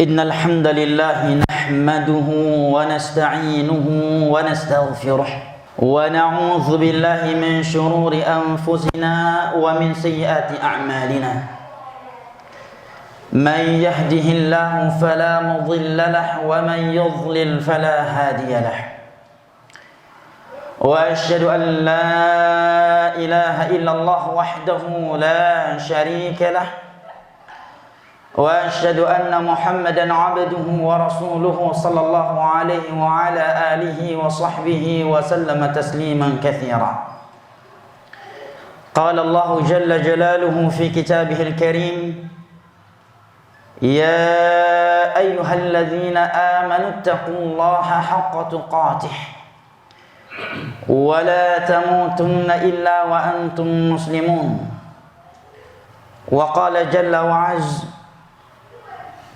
إن الحمد لله نحمده ونستعينه ونستغفره ونعوذ بالله من شرور أنفسنا ومن سيئات أعمالنا. من يهده الله فلا مضل له ومن يضلل فلا هادي له. وأشهد أن لا إله إلا الله وحده لا شريك له، وأشهد أن محمدا عبده ورسوله صلى الله عليه وعلى آله وصحبه وسلم تسليما كثيرا. قال الله جل جلاله في كتابه الكريم: يا أيها الذين آمنوا اتقوا الله حق تقاته ولا تموتن إلا وأنتم مسلمون. وقال جل وعز: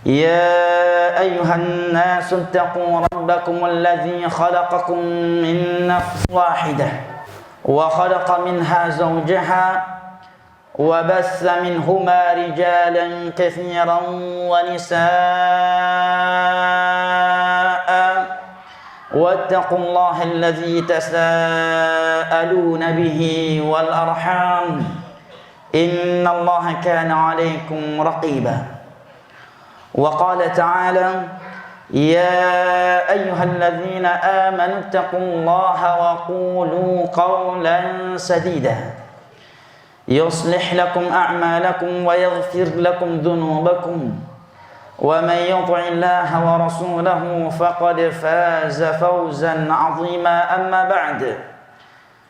يا أيها الناس اتقوا ربكم الذي خلقكم من نفس واحدة وخلق منها زوجها وبث منهما رجالا كثيرا ونساء واتقوا الله الذي تساءلون به والأرحام إن الله كان عليكم رقيبا. وقال تعالى: يا أيها الذين آمنوا اتقوا الله وقولوا قولا سديدا يصلح لكم أعمالكم ويغفر لكم ذنوبكم ومن يطع الله ورسوله فقد فاز فوزا عظيما. أما بعد،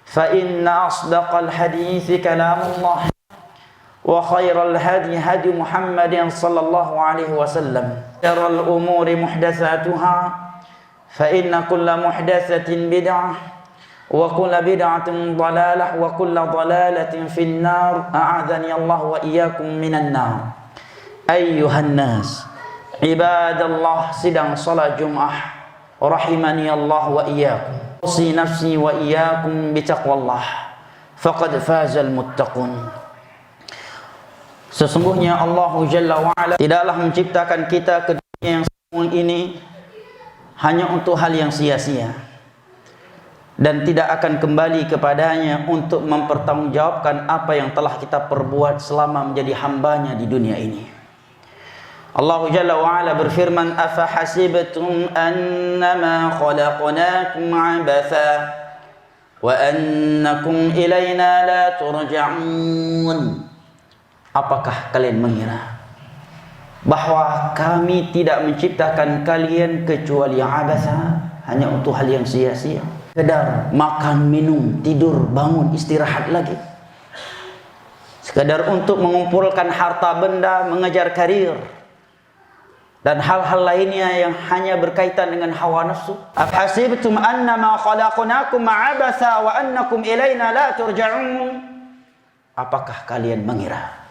فإن أصدق الحديث كلام الله، وخير الهدي هدي محمد صلى الله عليه وسلم، شر الأمور محدثاتها، فإن كل محدثة بدعة وكل بدعة ضلالة وكل ضلالة في النار. أعاذني الله وإياكم من النار. أيها الناس عباد الله، sedang salat Jumat rahimani Allah wa iyyakum. Usi nafsi wa iyyakum bitaqwallah faqad fazal muttaqun. Sesungguhnya Allah Jalla wa'ala tidaklah menciptakan kita ke dunia yang semua ini hanya untuk hal yang sia-sia, dan tidak akan kembali kepadanya untuk mempertanggungjawabkan apa yang telah kita perbuat selama menjadi hambanya di dunia ini. Allah Jalla wa'ala berfirman: afahasibtum annama khalaqnakum abatha wa annakum ilayna la turja'un. Apakah kalian mengira bahwa kami tidak menciptakan kalian kecuali abasa, hanya untuk hal yang sia-sia, sekedar makan, minum, tidur, bangun, istirahat lagi, sekadar untuk mengumpulkan harta benda, mengejar karir, dan hal-hal lainnya yang hanya berkaitan dengan hawa nafsu. Afhasibtum annama khalaqnakum abasa wa annakum ilayna la turja'un. Apakah kalian mengira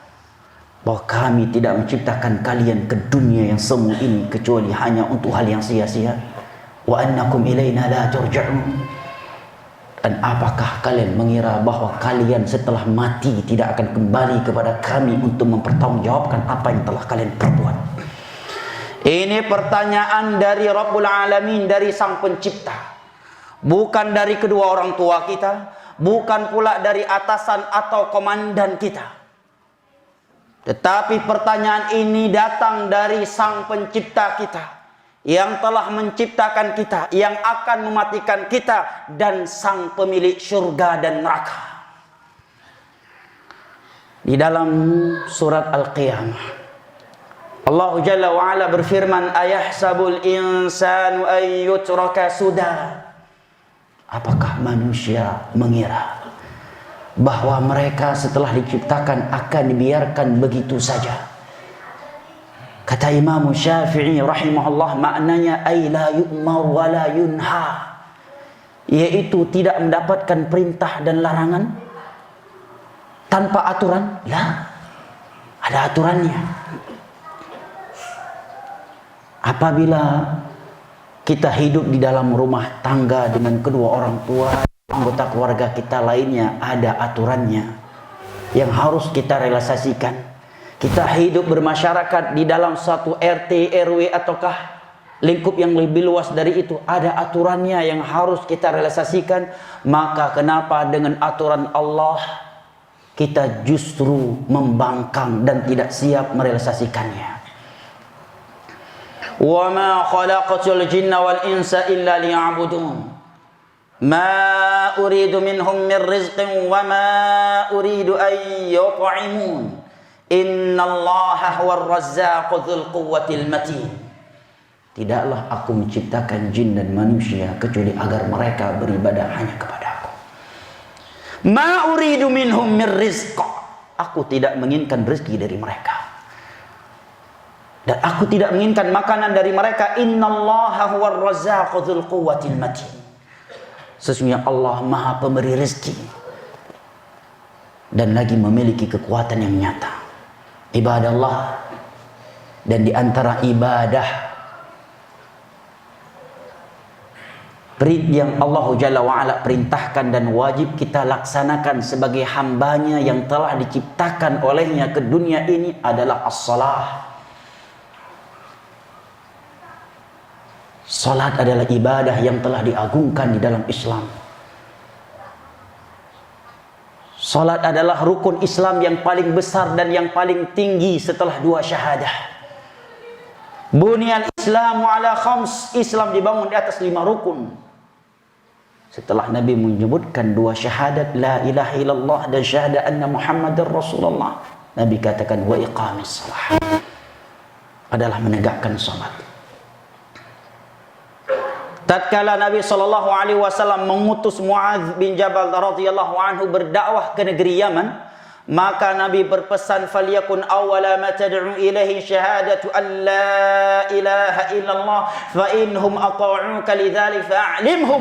bahwa kami tidak menciptakan kalian ke dunia yang semu ini kecuali hanya untuk hal yang sia-sia? Wa annakum ilayna la turja'un. Dan apakah kalian mengira bahwa kalian setelah mati tidak akan kembali kepada kami untuk mempertanggungjawabkan apa yang telah kalian perbuat? Ini pertanyaan dari Rabbul Alamin, dari Sang Pencipta, bukan dari kedua orang tua kita, bukan pula dari atasan atau komandan kita. Tetapi pertanyaan ini datang dari Sang Pencipta kita, yang telah menciptakan kita, yang akan mematikan kita, dan Sang Pemilik surga dan neraka. Di dalam surat Al-Qiyamah, Allah Jalla wa'ala berfirman: ayahsabul insanu an yutraka suda. Apakah manusia mengira bahwa mereka setelah diciptakan akan dibiarkan begitu saja? Kata Imam Syafi'i rahimahullah, maknanya ay la yu'mar wa la yunha, yaitu tidak mendapatkan perintah dan larangan tanpa aturan. Lah, ada aturannya. Apabila kita hidup di dalam rumah tangga dengan kedua orang tua, anggota keluarga kita lainnya, ada aturannya yang harus kita realisasikan. Kita hidup bermasyarakat di dalam satu RT, RW ataukah lingkup yang lebih luas dari itu. Ada aturannya yang harus kita realisasikan. Maka kenapa dengan aturan Allah kita justru membangkang dan tidak siap merealisasikannya? Wa ma khalaqatul jinna wal insa illa liya'budun. Ma uridu minhum min rizqin wa ma uridu an yut'imun. Innallaha huwar razzaqu dzul quwwatil matin. Tidaklah aku menciptakan jin dan manusia kecuali agar mereka beribadah hanya kepada aku. Ma uridu minhum min rizq. Aku tidak menginginkan rezeki dari mereka. Dan aku tidak menginginkan makanan dari mereka. Innallaha huwar razzaqu dzul quwwatil matin. Sesungguhnya Allah Maha Pemberi rezeki dan lagi memiliki kekuatan yang nyata. Ibadah Allah, dan di antara ibadah yang Allah Jalla wa'ala perintahkan dan wajib kita laksanakan sebagai hambanya yang telah diciptakan olehnya ke dunia ini adalah as-salah. Salat adalah ibadah yang telah diagungkan di dalam Islam. Salat adalah rukun Islam yang paling besar dan yang paling tinggi setelah dua syahadah. Bunyal Islamu ala khams. Islam dibangun di atas 5 rukun. Setelah Nabi menyebutkan dua syahadat, la ilaha illallah dan syahadat anna Muhammadar Rasulullah, Nabi katakan wa iqamis salah, adalah menegakkan salat. Tatkala Nabi SAW mengutus Muadz bin Jabal radhiyallahu anhu berdakwah ke negeri Yaman, maka Nabi berpesan, falyakun awwala ma tad'u ilaihi syahadatu an la ilaha illallah fa inhum ata'uka lidzalik fa'limhum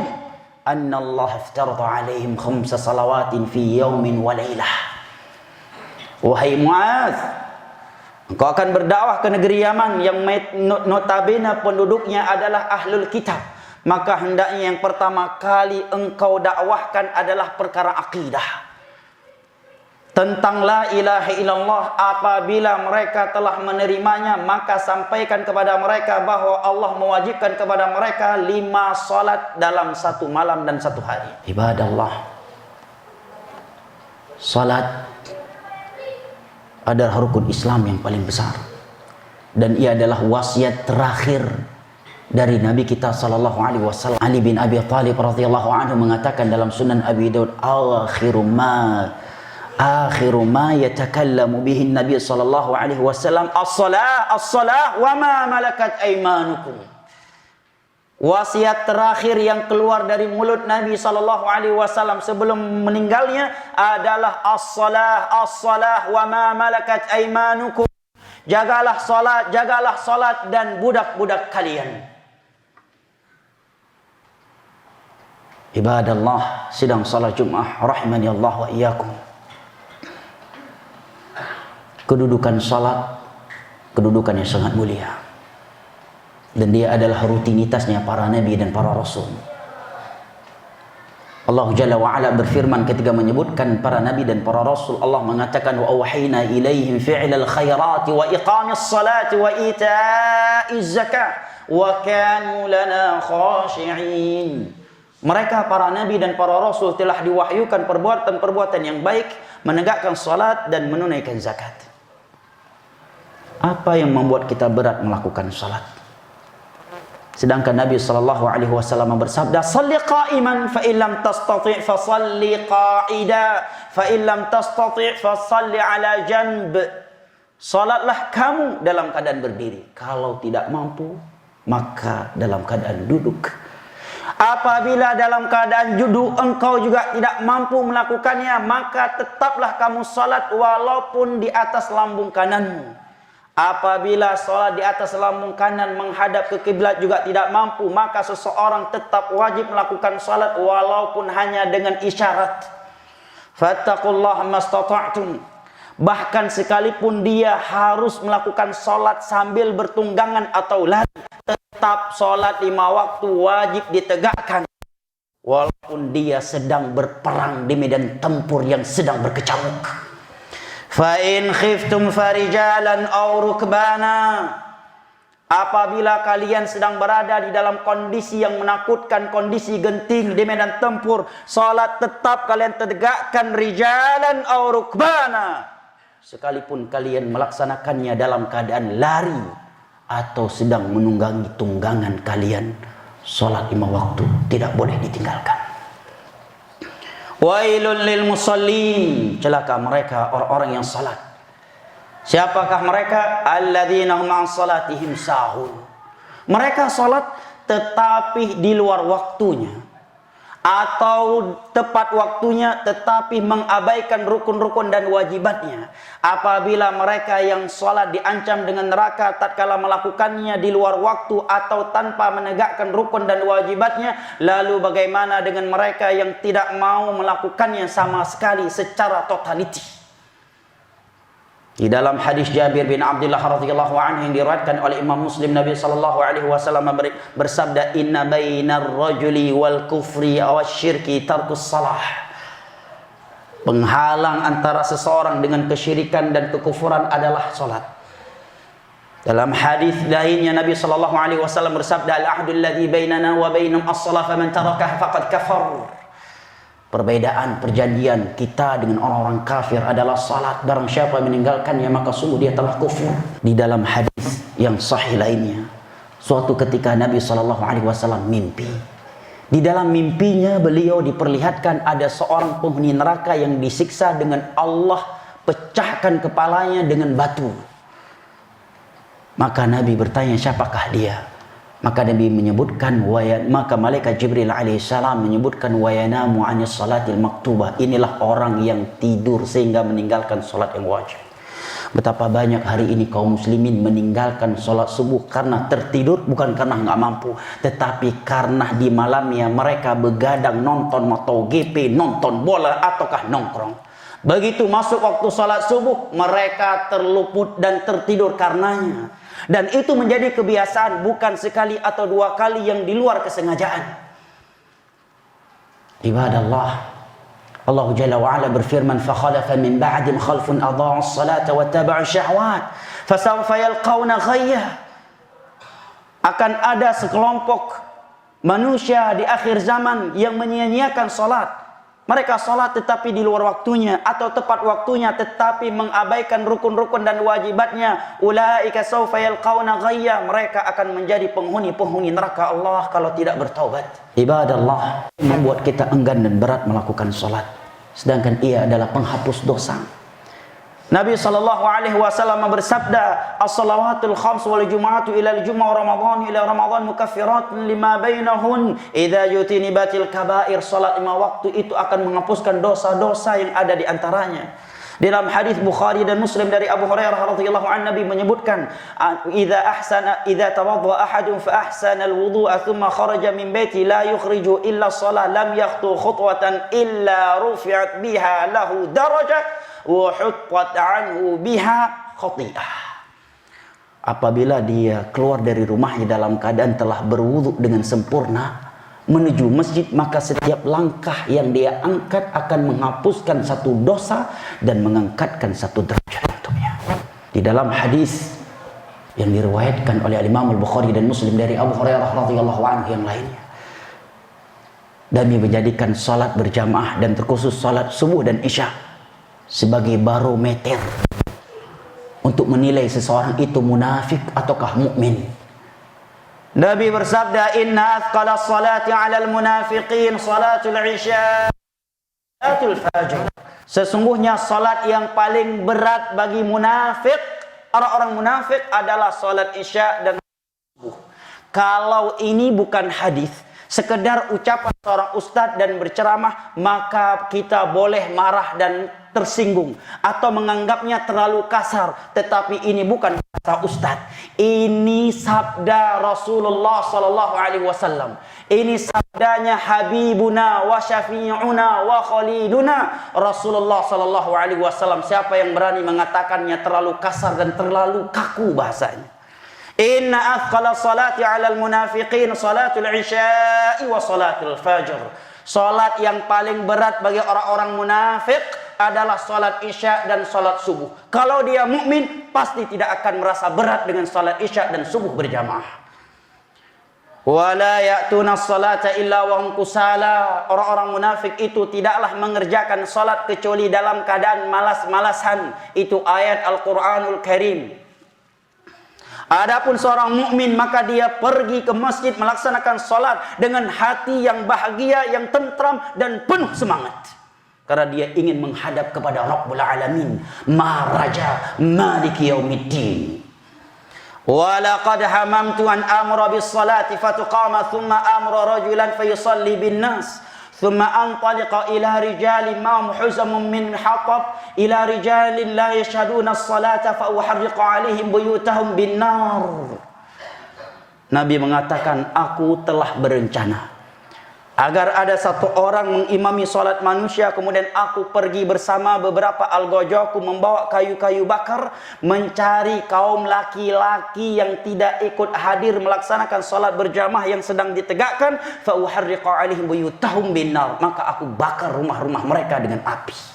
anna Allah iftarada alaihim 5 salawatin fi yaumin wa lailah. Wahai Muadz, engkau akan berdakwah ke negeri Yaman yang notabene penduduknya adalah ahlul kitab. Maka hendaknya yang pertama kali engkau dakwahkan adalah perkara akidah tentang la ilaha illallah. Apabila mereka telah menerimanya, maka sampaikan kepada mereka bahwa Allah mewajibkan kepada mereka 5 salat dalam 1 malam dan 1 hari. Ibadah Allah, salat adalah rukun Islam yang paling besar, dan ia adalah wasiat terakhir dari Nabi kita sallallahu alaihi wasallam. Ali bin Abi Thalib radhiyallahu anhu mengatakan dalam Sunan Abi Daud, akhiru ma yatakallamu bihi Nabi sallallahu alaihi wasallam as-salah wa ma malakat aymanukum. Wasiat terakhir yang keluar dari mulut Nabi sallallahu alaihi wasallam sebelum meninggalnya adalah as-salah wa ma malakat aymanukum. Jagalah salat dan budak-budak kalian. Ibadallah, sidang salat Jumat rahimani Allah wa iyyakum. Kedudukan salat, kedudukan yang sangat mulia, dan dia adalah rutinitasnya para nabi dan para rasul. Allah Jalla wa Ala berfirman ketika menyebutkan para nabi dan para rasul, Allah mengatakan wa awhayna ilaihim fi'lal khairati wa iqamis salati wa ita'iz zakah wa kanu lana khashi'in. Mereka para nabi dan para rasul telah diwahyukan perbuatan-perbuatan yang baik, menegakkan salat dan menunaikan zakat. Apa yang membuat kita berat melakukan salat? Sedangkan Nabi sallallahu alaihi wasallam bersabda, "Shalli qa'iman fa in lam tastati' fa shalli qa'ida fa in lam tastati' fa shalli 'ala janb." Salatlah kamu dalam keadaan berdiri. Kalau tidak mampu, maka dalam keadaan duduk. Apabila dalam keadaan duduk engkau juga tidak mampu melakukannya, maka tetaplah kamu salat walaupun di atas lambung kananmu. Apabila salat di atas lambung kanan menghadap ke kiblat juga tidak mampu, maka seseorang tetap wajib melakukan salat walaupun hanya dengan isyarat. Fattaqullaha mastata'tum. Bahkan sekalipun dia harus melakukan salat sambil bertunggangan atau lari, tetap salat 5 waktu wajib ditegakkan walaupun dia sedang berperang di medan tempur yang sedang berkecamuk. Fa in khiftum farijalan aw rukbana. Apabila kalian sedang berada di dalam kondisi yang menakutkan, kondisi genting di medan tempur, salat tetap kalian tegakkan rijalan aw rukbana. Sekalipun kalian melaksanakannya dalam keadaan lari atau sedang menunggangi tunggangan kalian, salat 5 waktu tidak boleh ditinggalkan. Wailul lil musallin, celaka mereka orang-orang yang salat. Siapakah mereka? Alladzina hum an salatihim sahun. Mereka salat tetapi di luar waktunya, atau tepat waktunya tetapi mengabaikan rukun-rukun dan wajibatnya. Apabila mereka yang salat diancam dengan neraka tatkala melakukannya di luar waktu atau tanpa menegakkan rukun dan wajibatnya, lalu bagaimana dengan mereka yang tidak mau melakukannya sama sekali secara totaliti? Di dalam hadis Jabir bin Abdullah radhiyallahu anhu yang diriwayatkan oleh Imam Muslim, Nabi sallallahu alaihi wasallam bersabda, "Inna bainar rajuli wal kufri wasyirki tarkus salah." Penghalang antara seseorang dengan kesyirikan dan kekufuran adalah salat. Dalam hadis lainnya Nabi sallallahu alaihi wasallam bersabda, "Al-ahdul ladzi bainana wa bainahum as-salah faman tarakaha faqad kafar." Perbedaan perjanjian kita dengan orang-orang kafir adalah salat. Barang siapa yang meninggalkannya maka sungguh dia telah kufur. Di dalam hadis yang sahih lainnya, suatu ketika Nabi SAW mimpi. Di dalam mimpinya beliau diperlihatkan ada seorang penghuni neraka yang disiksa dengan Allah pecahkan kepalanya dengan batu. Maka Nabi bertanya, siapakah dia? Maka Nabi menyebutkan, maka malaikat Jibril alaihissalam menyebutkan, wayanamu anis salatil maktubah. Inilah orang yang tidur sehingga meninggalkan salat yang wajib. Betapa banyak hari ini kaum muslimin meninggalkan salat subuh karena tertidur, bukan karena nggak mampu, tetapi karena di malamnya mereka begadang nonton MotoGP, nonton bola, ataukah nongkrong. Begitu masuk waktu salat subuh, mereka terluput dan tertidur karenanya. Dan itu menjadi kebiasaan, bukan sekali atau 2 kali yang di luar kesengajaan. Ibadallah, Allah Jalla wa'ala berfirman, فَخَلَفَ مِنْ بَعْدِمْ خَلْفٌ أَضَاعُوا الصَّلَاةَ وَاتَّبَعُوا الشَّهَوَاتِ فَسَوْفَ يَلْقَوْنَ غَيًّا. Akan ada sekelompok manusia di akhir zaman yang menyia-nyiakan salat. Mereka salat tetapi di luar waktunya atau tepat waktunya tetapi mengabaikan rukun-rukun dan wajibatnya. Ulaika sawfa yalqauna ghayya. Mereka akan menjadi penghuni-penghuni neraka Allah kalau tidak bertaubat. Ibadallah, membuat kita enggan dan berat melakukan salat, sedangkan ia adalah penghapus dosa. Nabi sallallahu alaihi wasallam bersabda, "As-salawatul khams wal jumu'atu ila al-jumu'ah wa ramadan ila ramadan mukaffiratun lima bainahun idza yutinibatil kaba'ir." Salat 5 waktu itu akan menghapuskan dosa-dosa yang ada di antaranya. Dalam hadis Bukhari dan Muslim dari Abu Hurairah radhiyallahu anhu, Nabi menyebutkan, idza tawadda ahadun fa ahsana al-wudu'a thumma kharaja min baiti la yukhriju illa shalah lam yakhtu khutwatan illa rufi'at biha lahu darajah wa huttat anhu biha khati'ah. Apabila dia keluar dari rumahnya dalam keadaan telah berwudu dengan sempurna menuju masjid, maka setiap langkah yang dia angkat akan menghapuskan satu dosa dan mengangkatkan satu derajat untuknya. Di dalam hadis yang diriwayatkan oleh Imam Al-Bukhari dan Muslim dari Abu Hurairah radhiyallahu anhu yang lainnya, Nabi menjadikan salat berjamaah dan terkhusus salat subuh dan isya sebagai barometer untuk menilai seseorang itu munafik ataukah mukmin. Nabi bersabda, "Inna athqala salati 'alal munafiqin salatul isya salatul fajr." Sesungguhnya salat yang paling berat bagi munafik, orang-orang munafik, adalah salat isya dan subuh. Kalau ini bukan hadis, sekedar ucapan seorang ustadz dan berceramah, maka kita boleh marah dan tersinggung atau menganggapnya terlalu kasar. Tetapi ini bukan kata ustadz, ini sabda Rasulullah sallallahu alaihi wasallam. Ini sabdanya Habibuna wa Syafi'una wa Khaliluna, Rasulullah sallallahu alaihi wasallam. Siapa yang berani mengatakannya terlalu kasar dan terlalu kaku bahasanya? Inna athqala salati 'alal munafiqin salatul isya'i wa salatul fajr. Salat yang paling berat bagi orang-orang munafik adalah salat isya dan salat subuh. Kalau dia mukmin pasti tidak akan merasa berat dengan salat isya dan subuh berjamaah. Wala ya'tuna as-salata illa wa hum kusala. Orang-orang munafik itu tidaklah mengerjakan salat kecuali dalam keadaan malas-malasan. Itu ayat Al-Qur'anul Karim. Adapun seorang mukmin maka dia pergi ke masjid melaksanakan salat dengan hati yang bahagia, yang tentram dan penuh semangat. Karena dia ingin menghadap kepada Rabbul Alamin, Maharaja Maliki Yaumiddin. Walaqad hamamtu an amra bis salati fatuqama thumma amra rajulan fayusalli bin nas thumma antaliqa ila rijalin ma'hum huzamun min hatab ila rijalin la yashhaduna as-salata fa uharriqu alaihim buyutahum bin nar. Nabi mengatakan, aku telah berencana agar ada satu orang mengimami salat manusia, kemudian aku pergi bersama beberapa algojoku membawa kayu-kayu bakar mencari kaum laki-laki yang tidak ikut hadir melaksanakan salat berjamaah yang sedang ditegakkan, fa uharriqu alaihim buyutahum binnar, maka aku bakar rumah-rumah mereka dengan api.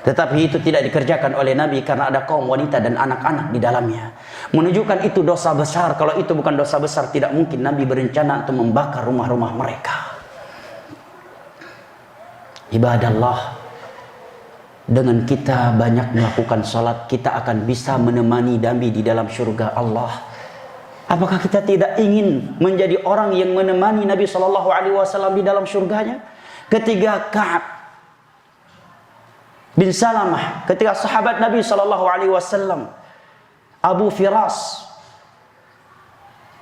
Tetapi itu tidak dikerjakan oleh Nabi karena ada kaum wanita dan anak-anak di dalamnya. Menunjukkan itu dosa besar. Kalau itu bukan dosa besar, tidak mungkin Nabi berencana untuk membakar rumah-rumah mereka. Ibadallah, dengan kita banyak melakukan salat, kita akan bisa menemani Nabi di dalam surga Allah. Apakah kita tidak ingin menjadi orang yang menemani Nabi SAW di dalam surganya? Ketika Ka'ab bin Salamah, ketika sahabat Nabi SAW, Abu Firas,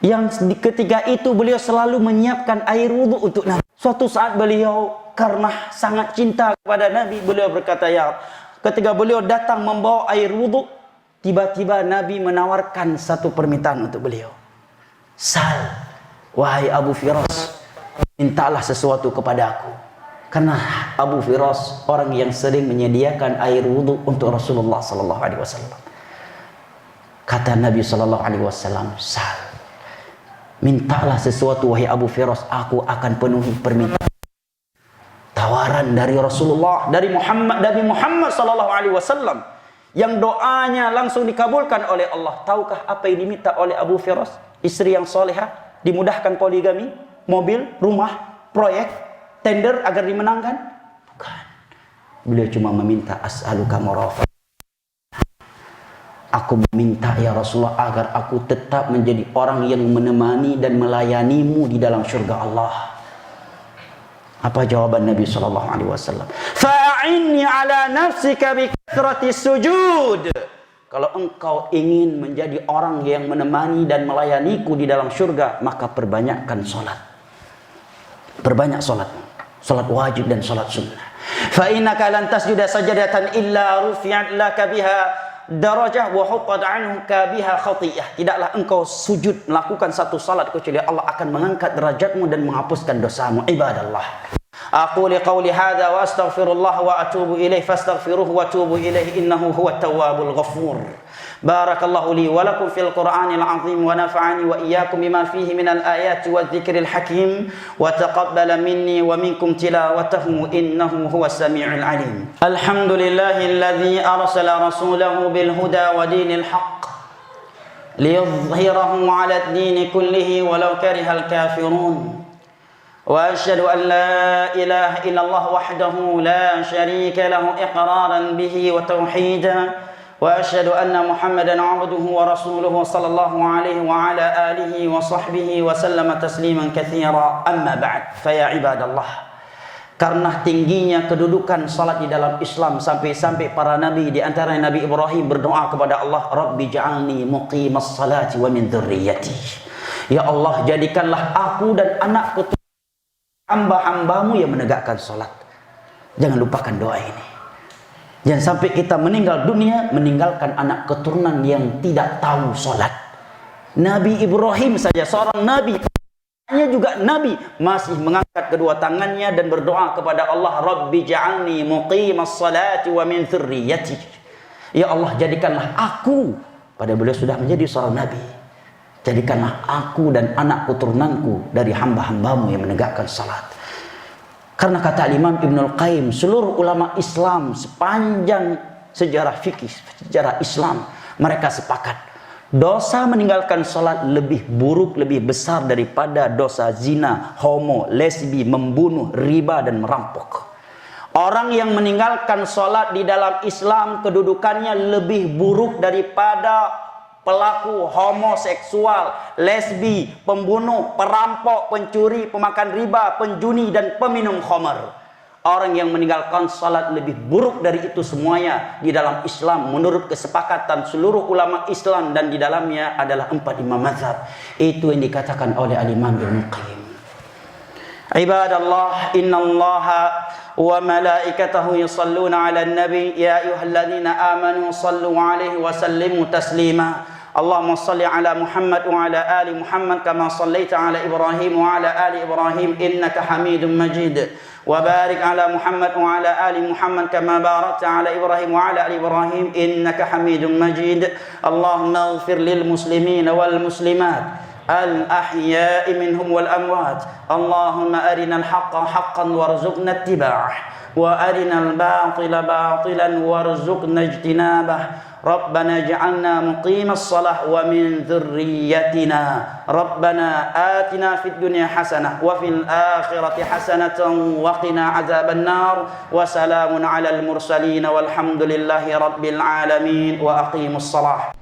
yang ketika itu beliau selalu menyiapkan air wudhu untuk Nabi. Suatu saat beliau karena sangat cinta kepada Nabi, beliau berkata, ya, ketika beliau datang membawa air wudhu, tiba-tiba Nabi menawarkan satu permintaan untuk beliau. Sal, wahai Abu Firas, mintalah sesuatu kepada aku. Karena Abu Firas orang yang sering menyediakan air wudhu untuk Rasulullah SAW. Kata Nabi SAW, sal, mintalah sesuatu wahai Abu Firas, aku akan penuhi permintaan. Tawaran dari Rasulullah, dari Nabi Muhammad SAW, yang doanya langsung dikabulkan oleh Allah. Tahukah apa yang diminta oleh Abu Firas? Istri yang solehah, dimudahkan poligami, mobil, rumah, proyek, tender agar dimenangkan? Bukan. Beliau cuma meminta, as'aluka murafaqah. Aku meminta ya Rasulullah agar aku tetap menjadi orang yang menemani dan melayanimu di dalam surga Allah. Apa jawaban Nabi SAW? Fa'inni ala nafsika bi kathrati sujud. Kalau engkau ingin menjadi orang yang menemani dan melayaniku di dalam surga, maka perbanyakkan salat. Perbanyak salat. Salat wajib dan salat sunnah. Fa innaka lan tasjuda sajadatan illa rufi'at laka biha darajah wa huttat anka biha khatiyah. Tidaklah engkau sujud melakukan satu salat kecuali Allah akan mengangkat derajatmu dan menghapuskan dosamu. Ibadallah, aqulu qawli hadza wa astaghfirullah wa atubu ilaih fastaghfiruhu wa tubu ilaih innahu huwat tawwabul ghafur. Barakallahu li wa lakum fil Qur'anil azim wa nafa'ani wa iyyakum bima fihi minal ayati wadh-dhikril hakim wa taqabbala minni wa minkum tilawatahu innahu huwas samiul alim. Alhamdulillahilladzi arsala rasulahu bil huda wa dinil haqq liyudhhirahu 'ala ad-din kullihi walau karihal kafirun. Wa asyhadu an la ilaha illallah wahdahu la syarika lahu iqraran bihi wa tauhidan. وأشهد أن محمدا عبده ورسوله صلى الله عليه وعلى آله وصحبه وسلم تسليما كثيرا أما بعد فيا عباد الله. Karena tingginya kedudukan salat di dalam Islam sampai-sampai para nabi, di antara Nabi Ibrahim berdoa kepada Allah, Rabbi ja'alni muqimas salati wa min dzurriyyati. Ya Allah, jadikanlah aku dan anakku hamba-hambamu yang menegakkan salat. Jangan lupakan doa ini. Jangan sampai kita meninggal dunia meninggalkan anak keturunan yang tidak tahu salat. Nabi Ibrahim saja seorang nabi, hanya juga nabi, masih mengangkat kedua tangannya dan berdoa kepada Allah, Rabbi ja'alni muqimas salati wa min dzurriyyati. Ya Allah, jadikanlah aku, pada beliau sudah menjadi seorang nabi, jadikanlah aku dan anak keturunanku dari hamba-hambamu yang menegakkan salat. Karena kata Imam Ibnul Qayyim, seluruh ulama Islam sepanjang sejarah fikih, sejarah Islam, mereka sepakat dosa meninggalkan sholat lebih buruk, lebih besar daripada dosa zina, homo, lesbi, membunuh, riba, dan merampok. Orang yang meninggalkan sholat di dalam Islam kedudukannya lebih buruk daripada pelaku homoseksual, lesbi, pembunuh, perampok, pencuri, pemakan riba, penjuni, dan peminum khamar. Orang yang meninggalkan salat lebih buruk dari itu semuanya di dalam Islam menurut kesepakatan seluruh ulama Islam, dan di dalamnya adalah 4 imam mazhab. Itu yang dikatakan oleh Al-Imam Ibnu Qayyim. Ibadallah, innallaha wa malaikatahu yusalluna 'alan nabi ya ayyuhalladzina amanu sallu 'alaihi wa sallimu taslima. Allahumma salli ala Muhammad wa ala ali Muhammad kama sallaita ala Ibrahim wa ala ali Ibrahim innaka Hamidum Majid. Wa barik ala Muhammad wa ala ali Muhammad kama barakta ala Ibrahim wa ala ali Ibrahim innaka Hamidum Majid. Allahumma ighfir lil muslimin wal muslimat al-ahya'i minhum wal amwat. Allahumma arinal haqqa haqqan warzuqna ittiba'ah wa arinal batila batilan warzuqna ijtinabah. Rabbana ja'alna muqimas salah wa min dhurriyyatina. Rabbana atina fid dunya hasanah wa fil akhirati hasanatan wa qina azaban nar. Wa salamun alal mursalin walhamdulillahi rabbil alamin. Wa aqimus salah.